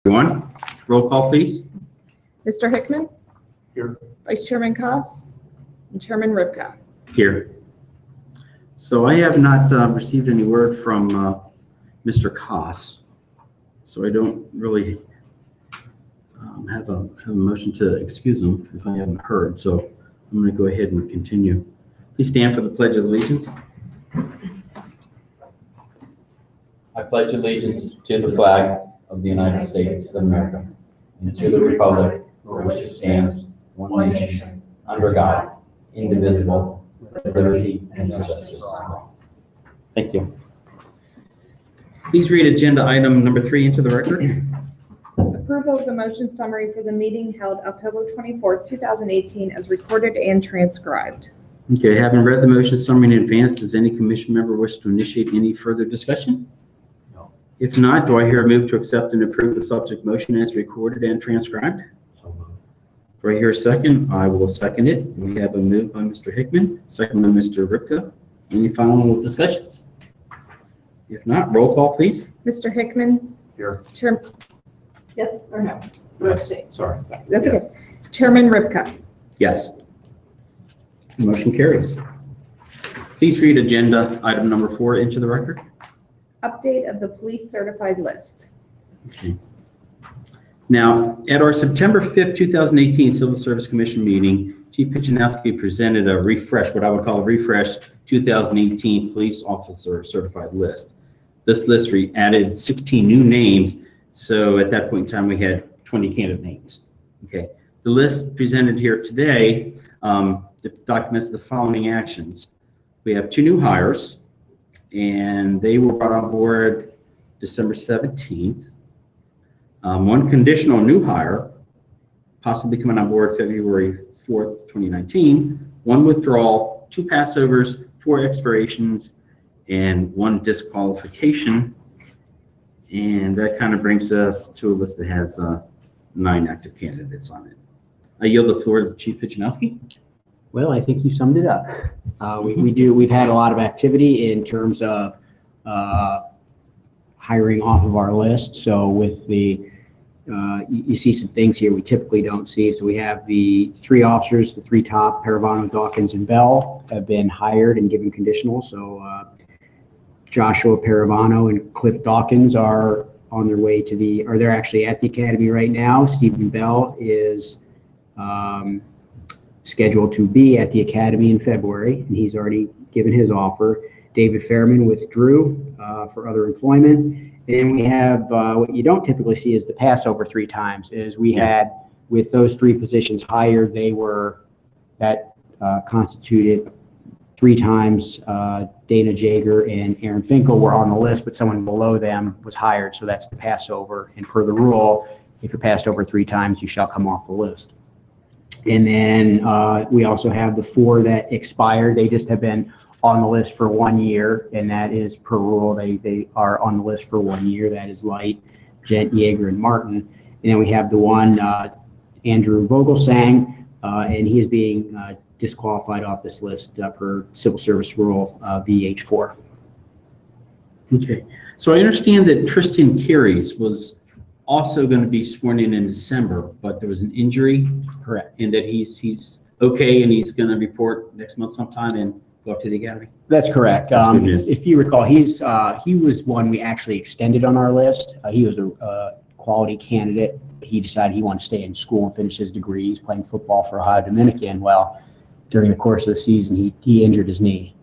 Everyone, roll call, please. Mr. Hickman? Here. Vice Chairman Koss? And Chairman Rivka? Here. So I have not received any word from Mr. Koss, so I don't really have a motion to excuse him if I haven't heard. So I'm going to go ahead and continue. Please stand for the Pledge of Allegiance. I pledge allegiance to the flag of the United States of America and to the republic for which it stands, one nation, under God, indivisible, with liberty and justice for all. Thank you. Please read agenda item number 3 into the record. Approval of the motion summary for the meeting held October 24th, 2018 as recorded and transcribed. Okay, having read the motion summary in advance, does any commission member wish to initiate any further discussion? No. If not, do I hear a move to accept and approve the subject motion as recorded and transcribed? So moved. Do I hear a second? I will second it. We have a move by Mr. Hickman, second by Mr. Ripka. Any final discussions? If not, roll call, please. Mr. Hickman? Here. Yes or no? Yes. Sorry. That's Yes. okay. Chairman Rivka? Yes. Motion carries. Please read agenda item number 4 into the record. Update of the police certified list. Okay. Now, at our September 5th, 2018 Civil Service Commission meeting, Chief Pichanowski presented a refresh, what I would call a refresh 2018 police officer certified list. This list added 16 new names, so at that point in time we had 20 candidate names. Okay. The list presented here today documents the following actions. We have 2 new hires, and they were brought on board December 17th. 1 conditional new hire, possibly coming on board February 4th, 2019. 1 withdrawal, 2 passovers, 4 expirations, and 1 disqualification. And that kind of brings us to a list that has 9 active candidates on it. I yield the floor to Chief Pichanowski. Well, I think you summed it up. We've had a lot of activity in terms of hiring off of our list. So with the, you see some things here we typically don't see. So we have the 3 officers, the 3 top, Paravano, Dawkins, and Bell, have been hired and given conditional. So Joshua Paravano and Cliff Dawkins are on their way to they're actually at the academy right now. Stephen Bell is scheduled to be at the academy in February, and he's already given his offer. David Fairman withdrew for other employment. And then we have what you don't typically see is the passover 3 times. Is we had, with those 3 positions hired, that constituted 3 times Dana Jager and Aaron Finkel were on the list, but someone below them was hired. So that's the passover. And per the rule, if you're passed over 3 times, you shall come off the list. And then we also have the 4 that expired. They just have been on the list for 1 year, and that is per rule. They are on the list for 1 year. That is Light, Gent, Yeager, and Martin. And then we have the one, Andrew Vogelsang, and he is being disqualified off this list per Civil Service Rule VH4. Okay. So I understand that Tristan Carries was also going to be sworn in December, but there was an injury. Correct. And that he's okay, and he's going to report next month sometime and go up to the academy. That's correct. That's good news. If you recall, he was one we actually extended on our list. He was a quality candidate. He decided he wanted to stay in school and finish his degree. He's playing football for Ohio Dominican. Well, during the course of the season, he injured his knee,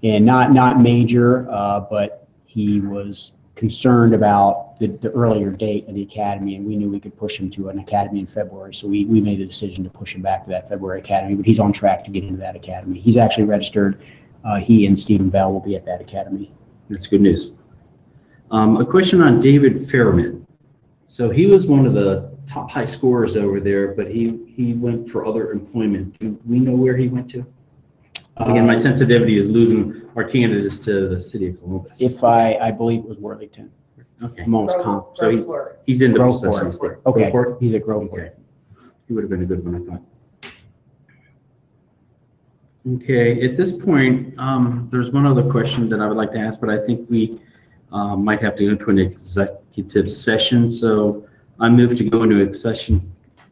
and not major, but he was concerned about the earlier date of the academy, and we knew we could push him to an academy in February. So we made the decision to push him back to that February academy, but he's on track to get into that academy. He's actually registered. He and Stephen Bell will be at that academy. That's good news. A question on David Fairman. So he was one of the top high scorers over there, but he went for other employment. Do we know where he went to? Again, my sensitivity is losing our candidates to the city of Columbus. If I believe it was Worthington. Okay. Most So he's in the Groveport. possession state. Okay, Groveport? he's at Groveport. Okay. He would have been a good one, I thought. Okay, at this point, there's one other question that I would like to ask, but I think we might have to go into an executive session. So I move to go into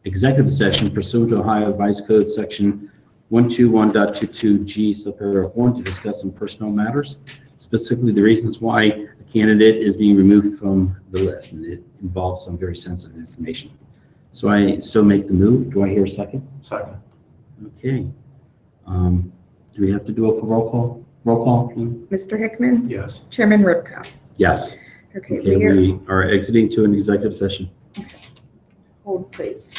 executive session pursuant to Ohio Vice Code Section 121.22G, subparagraph 1, to discuss some personnel matters, specifically the reasons why a candidate is being removed from the list, and it involves some very sensitive information. So I make the move. Do I hear a second? Second. Okay. Do we have to do a roll call? Roll call, please? Mr. Hickman? Yes. Chairman Ripko? Yes. Okay, Okay, we are exiting to an executive session. hold please.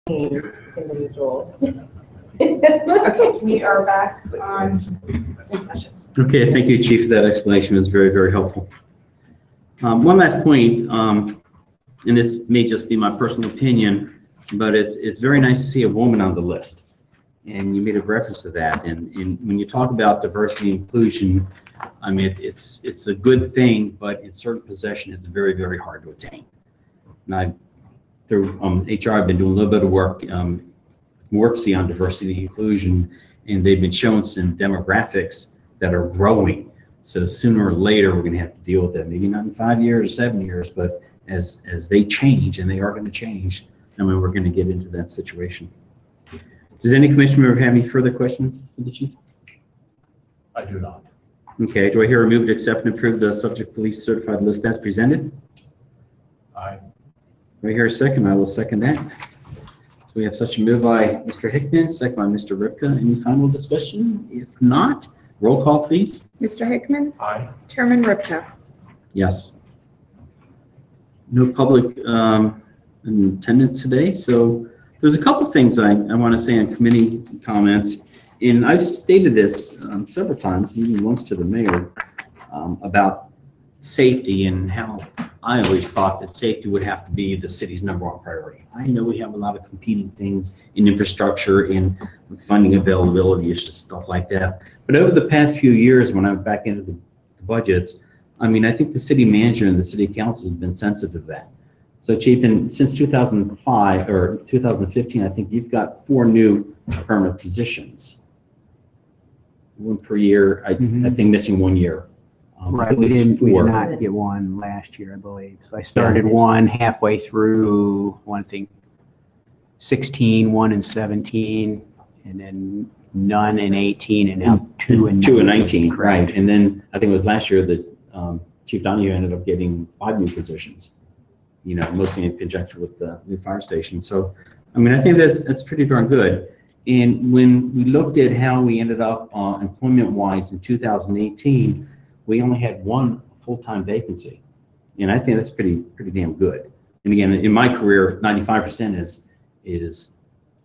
individual. Okay, we are back on in session. Okay, thank you, Chief, for that explanation. It was very, very helpful. One last point, and this may just be my personal opinion, but it's very nice to see a woman on the list. And you made a reference to that. And when you talk about diversity and inclusion, I mean, it's a good thing, but in certain positions, it's very, very hard to attain. And through HR, I've been doing a little bit of work, WORPC on diversity and inclusion, and they've been showing some demographics that are growing. So sooner or later, we're going to have to deal with that. Maybe not in 5 years or 7 years, but as they change, and they are going to change, I mean, we're going to get into that situation. Does any commission member have any further questions for the chief? I do not. Okay, do I hear a move to accept and approve the subject police certified list as presented? Aye. Do I hear a second? I will second that. So we have such a move by Mr. Hickman, second by Mr. Ripka. Any final discussion? If not, roll call, please. Mr. Hickman, Aye. Chairman Ripka. Yes. No public in attendance today, so there's a couple things I want to say on committee comments. And I've stated this several times, even once to the mayor, about safety and how I always thought that safety would have to be the city's #1 priority. I know we have a lot of competing things in infrastructure, in funding availability, issues, stuff like that. But over the past few years, when I'm back into the budgets, I mean, I think the city manager and the city council have been sensitive to that. So Chief, since 2005 or 2015, I think you've got 4 new permanent positions. 1 per year, I think missing 1 year. Right, we did not get one last year, I believe. So I started one halfway through, one thing, 16, 1 in 17, and then none in 18, and now 2 in 19, correct. right. And then I think it was last year that Chief Donahue ended up getting 5 new positions, you know, mostly in conjunction with the new fire station. So, I mean, I think that's pretty darn good. And when we looked at how we ended up employment-wise in 2018, we only had 1 full-time vacancy. And I think that's pretty damn good. And again, in my career, 95% is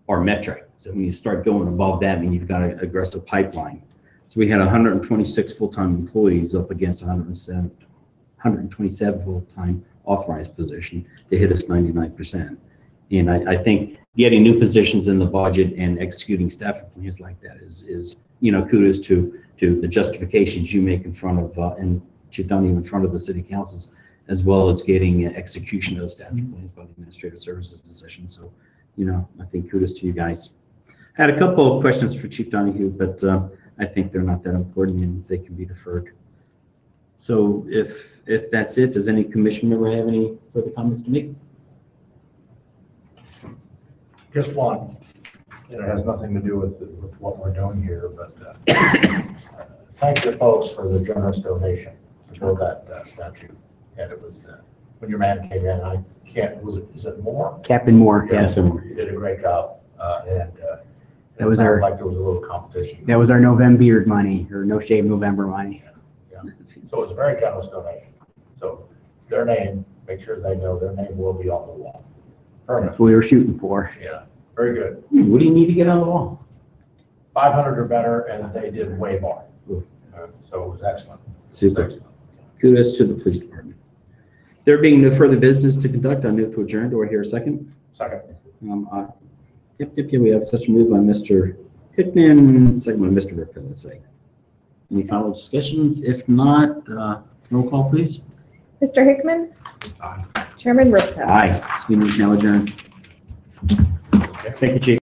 our metric. So when you start going above that, I mean, you've got an aggressive pipeline. So we had 126 full-time employees up against 127 full-time authorized position to hit us 99%. And I think getting new positions in the budget and executing staffing plans like that is you know, kudos to the justifications you make in front of, and Chief Donahue in front of the city councils, as well as getting execution of those staffing plans by the administrative services position. So, you know, I think kudos to you guys. I had a couple of questions for Chief Donahue, but I think they're not that important and they can be deferred. So if that's it, does any commission member have any further comments to make? Just one, and it has nothing to do with what we're doing here, but thank the folks for the generous donation to build that statue. And it was, when your man came in, I can't, is it Moore? Captain Moore, yes. You did a great job, and That was it sounds our- like there was a little competition. That was our November beard money, or No Shave November money. So it's a very generous donation. So their name, make sure they know their name will be on the wall. That's Permanent, what we were shooting for. yeah, very good. What do you need to get on the wall? 500 or better, and they did way more. So it was excellent. It was Super. excellent. Kudos to the police department. There being no further business to conduct, I move to adjourn. Do I hear a second? Second. Yep, we have such a move by Mr. Hickman, second by Mr. Ripka, let's say. Any final discussions? If not, roll call, please. Mr. Hickman, Aye. Chairman Ripka. Aye. This meeting is now adjourned. Thank you, Chief.